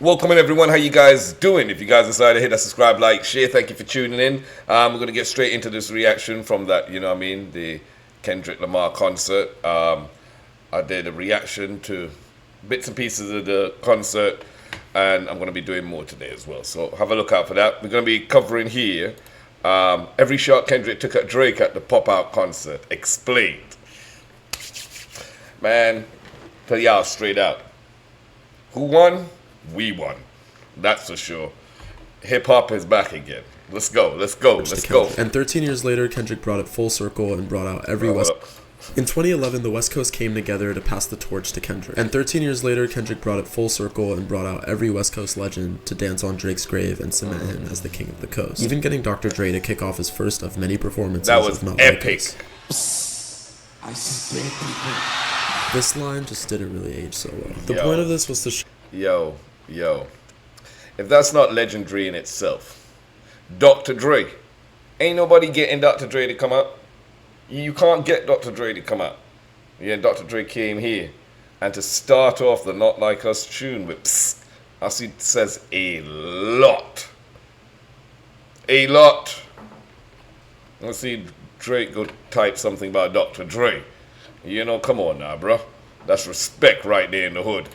Welcome in everyone, how you guys doing? If you guys decided to hit that subscribe, like, share, thank you for tuning in. We're going to get straight into this reaction from that, you know what I mean, the Kendrick Lamar concert. I did a reaction to bits and pieces of the concert, and I'm going to be doing more today as well. So have a look out for that. We're going to be covering here every shot Kendrick took at Drake at the pop-out concert. Explained. Man, tell y'all straight out. Who won? We won. That's for sure. Hip-hop is back again. Let's go, let's go, let's go. And 13 years later, Kendrick brought it full circle and brought out every In 2011, the West Coast came together to pass the torch to Kendrick. And 13 years later, Kendrick brought it full circle and brought out every West Coast legend to dance on Drake's grave and cement him as the king of the coast. Even getting Dr. Dre to kick off his first of many performances. That was epic. This line just didn't really age so well. The point of this was to Yo. If that's not legendary in itself. Dr. Dre. Ain't nobody getting Dr. Dre to come out. You can't get Dr. Dre to come out. Yeah, Dr. Dre came here. And to start off the Not Like Us tune with psst, I see it says a lot. A lot. Let's see Drake go type something about Dr. Dre. You know, come on now, bro. That's respect right there in the hood.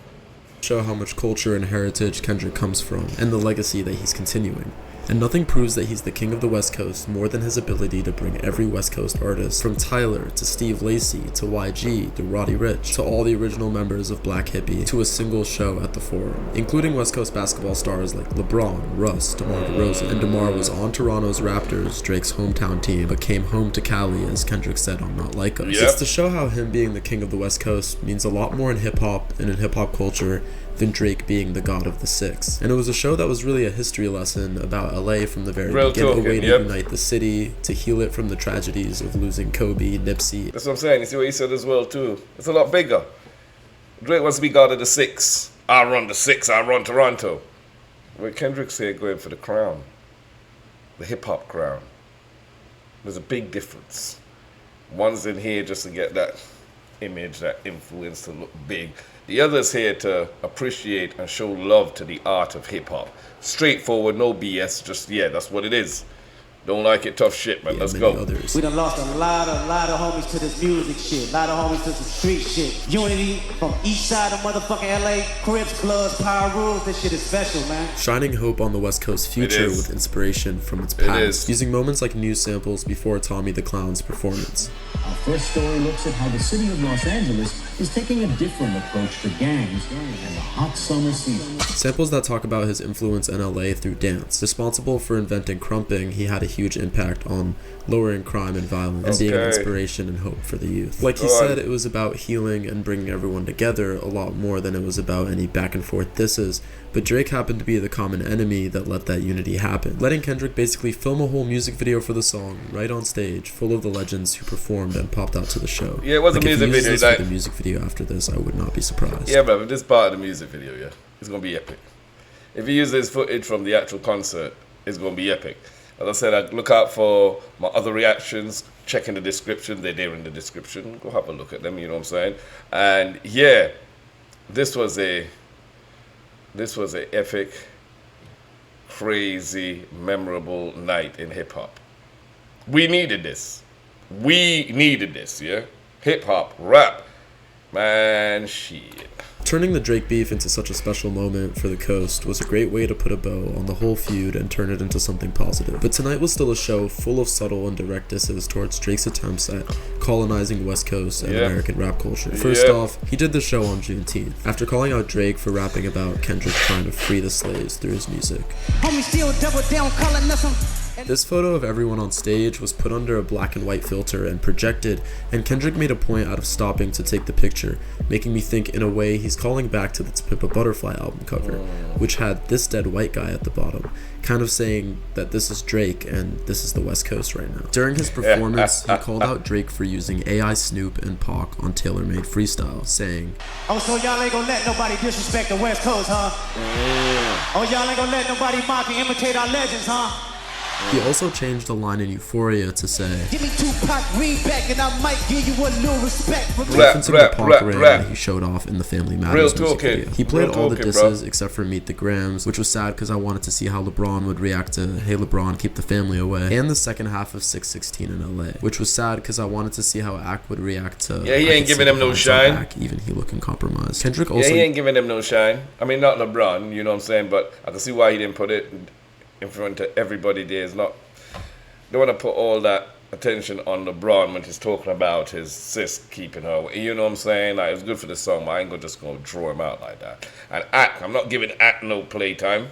Show how much culture and heritage Kendrick comes from, and the legacy that he's continuing. And nothing proves that he's the king of the West Coast more than his ability to bring every West Coast artist, from Tyler to Steve Lacy to YG to Roddy Ricch to all the original members of Black Hippie, to a single show at the Forum, including West Coast basketball stars like LeBron, Russ, DeMar DeRozan. And DeMar was on Toronto's Raptors, Drake's hometown team, but came home to Cali, as Kendrick said on Not Like Us. It's to show how him being the king of the West Coast means a lot more in hip-hop and in hip-hop culture than Drake being the god of the Six. And it was a show that was really a history lesson about LA from the very beginning, a way to unite the city, to heal it from the tragedies of losing Kobe, Nipsey. That's what I'm saying. You see what he said as well too. It's a lot bigger. Drake wants to be god of the Six. I run the Six, I run Toronto. Where Kendrick's here going for the crown. The hip-hop crown. There's a big difference. One's in here just to get that image, that influence to look big. The other's here to appreciate and show love to the art of hip-hop. Straightforward, no BS, just, that's what it is. Don't like it, tough shit, man. Let's go. We done lost a lot of homies to this music shit. A lot of homies to some street shit. Unity from east side of motherfucking LA. Cribs, clubs, power rules. This shit is special, man. Shining hope on the West Coast future with inspiration from its past. Using moments like news samples before Tommy the Clown's performance. Our first story looks at how the city of Los Angeles is taking a different approach to gangs and the hot summer season. Samples that talk about his influence in LA through dance. Responsible for inventing crumping, he had a huge impact on lowering crime and violence and being an inspiration and hope for the youth. Like he said, it was about healing and bringing everyone together a lot more than it was about any back and forth disses, but Drake happened to be the common enemy that let that unity happen, letting Kendrick basically film a whole music video for the song right on stage, full of the legends who performed and popped out to the show. Yeah, it was a music video. If he uses this for the music video after this, I would not be surprised. Yeah, but this part of the music video, it's gonna be epic. If he uses footage from the actual concert, it's gonna be epic. As I said, I'd look out for my other reactions, check in the description, they're there in the description, go have a look at them, you know what I'm saying? And yeah, this was a epic, crazy, memorable night in hip-hop. We needed this. Hip-hop, rap, man, shit. Turning the Drake beef into such a special moment for the coast was a great way to put a bow on the whole feud and turn it into something positive. But tonight was still a show full of subtle and direct disses towards Drake's attempts at colonizing West Coast and American rap culture. First off, he did the show on Juneteenth, after calling out Drake for rapping about Kendrick trying to free the slaves through his music. This photo of everyone on stage was put under a black and white filter and projected, and Kendrick made a point out of stopping to take the picture, making me think in a way he's calling back to the To Pimp a Butterfly album cover, which had this dead white guy at the bottom, kind of saying that this is Drake and this is the West Coast right now. During his performance, he called out Drake for using AI Snoop and Pac on Tailor-Made Freestyle, saying, "Oh, so y'all ain't gonna let nobody disrespect the West Coast, huh? Oh, y'all ain't gonna let nobody mock and imitate our legends, huh? He also changed a line in Euphoria to say, Give me Tupac, read back, and I might give you a little respect. referencing the Pac ring that he showed off in the Family Matters music video. He played all the disses except for Meet the Grams, which was sad because I wanted to see how LeBron would react to Hey LeBron, Keep the Family Away, and the second half of 616 in LA, which was sad because I wanted to see how Ack would react to he ain't giving him no shine. Ack, even he looking compromised. Kendrick also he ain't giving him no shine. I mean, not LeBron, you know what I'm saying, but I can see why he didn't put it in front of everybody there. Is not, don't want to put all that attention on LeBron when he's talking about his sis keeping her away. You know what I'm saying? Like, it's good for the song, but I ain't just gonna draw him out like that. And Ack, I'm not giving Ack no playtime.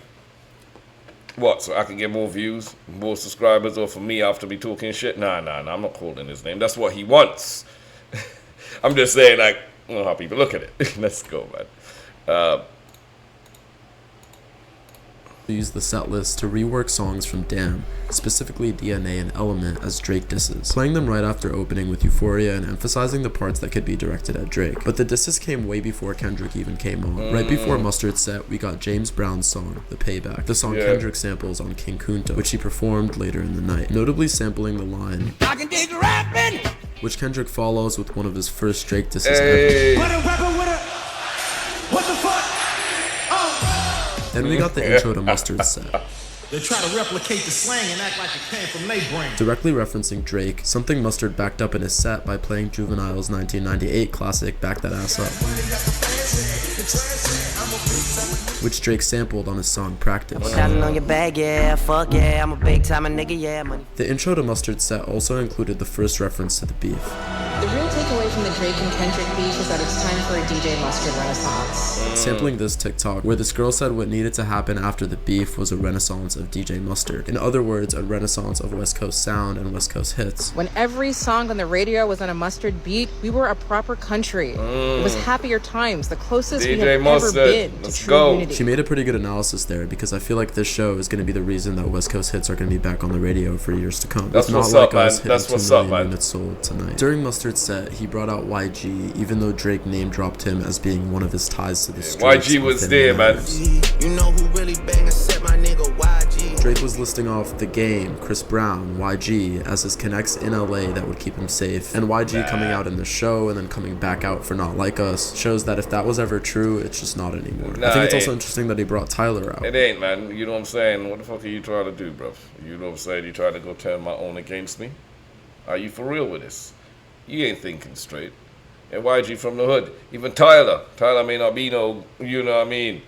What, so I can get more views, more subscribers, or for me I have to be talking shit? Nah, I'm not calling his name. That's what he wants. I'm just saying, like, I don't know how people look at it. Let's go, man. used the set list to rework songs from Damn, specifically DNA and Element, as Drake disses, playing them right after opening with Euphoria and emphasizing the parts that could be directed at Drake. But the disses came way before Kendrick even came on. Right before Mustard's set, we got James Brown's song, The Payback, the song Kendrick samples on King Kunta, which he performed later in the night, notably sampling the line, "I can dig rapping," which Kendrick follows with one of his first Drake disses ever. What the fuck? Then we got the intro to Mustard's set. They try to replicate the slang and act like it came from their brain. Directly referencing Drake, something Mustard backed up in his set by playing Juvenile's 1998 classic Back That Ass Up, which Drake sampled on his song Practice. On your bag, yeah, fuck yeah, I'm a big time nigga, yeah, money. The intro to Mustard's set also included the first reference to the beef. The real takeaway from the Drake and Kendrick beef is that it's time for a DJ Mustard renaissance. Sampling this TikTok, where this girl said what needed to happen after the beef was a renaissance of DJ Mustard. In other words, a renaissance of West Coast sound and West Coast hits. When every song on the radio was on a Mustard beat, we were a proper country. It was happier times, the closest we had ever been to true unity. She made a pretty good analysis there, because I feel like this show is going to be the reason that West Coast hits are going to be back on the radio for years to come. That's what's up, man. That's what's up, man. Units sold tonight. During Mustard's set, he brought out YG, even though Drake name dropped him as being one of his ties to the streets. YG was there, man. You know who really bang except my nigga YG. Drake was listing off The Game, Chris Brown, YG as his connects in LA that would keep him safe. And YG coming out in the show and then coming back out for Not Like Us shows that if that was ever true, it's just not anymore. I think it's also interesting that he brought Tyler out. It ain't, man. You know what I'm saying? What the fuck are you trying to do, bro? You know what I'm saying? You trying to go turn my own against me? Are you for real with this? You ain't thinking straight. And YG from the hood. Even Tyler may not be no, you know what I mean,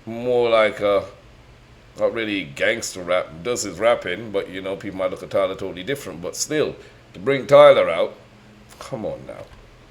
more like not really gangster rap, does his rapping, but you know, people might look at Tyler totally different, but still, to bring Tyler out, come on now,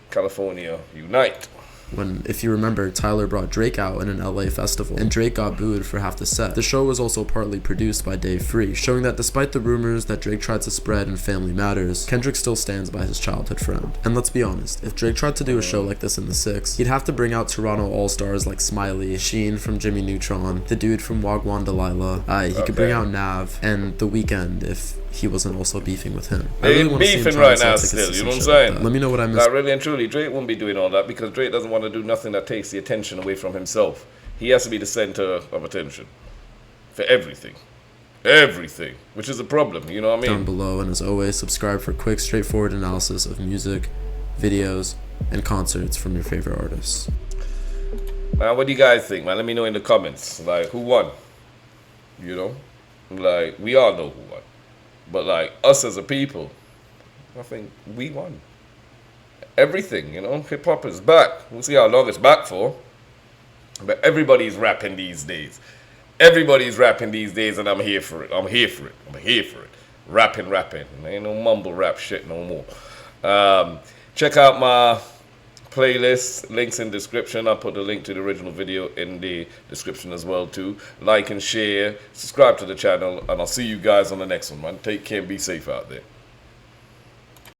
California unite. When, if you remember, Tyler brought Drake out in an LA festival, and Drake got booed for half the set. The show was also partly produced by Dave Free, showing that despite the rumors that Drake tried to spread in Family Matters, Kendrick still stands by his childhood friend. And let's be honest, if Drake tried to do a show like this in the 6, he'd have to bring out Toronto all-stars like Smiley, Sheen from Jimmy Neutron, the dude from Wagwan Delilah, he could bring out Nav, and The Weeknd if he wasn't also beefing with him. They ain't beefing right now still, you know what I'm saying? Let me know what I missed. Like, really and truly, Drake won't be doing all that because Drake doesn't want to do nothing that takes the attention away from himself. He has to be the center of attention for everything. Everything, which is a problem, you know what I mean? Down below, and as always, subscribe for quick, straightforward analysis of music, videos, and concerts from your favorite artists. Man, what do you guys think, man? Let me know in the comments. Like, who won? You know? Like, we all know who won. But like us as a people, I think we won. Everything, you know, hip hop is back. We'll see how long it's back for. But everybody's rapping these days. Everybody's rapping these days, and I'm here for it. I'm here for it. Rapping. Ain't no mumble rap shit no more. Check out my playlist, links in description. I'll put the link to the original video in the description as well too. Like and share, subscribe to the channel, and I'll see you guys on the next one, man. Take care and be safe out there.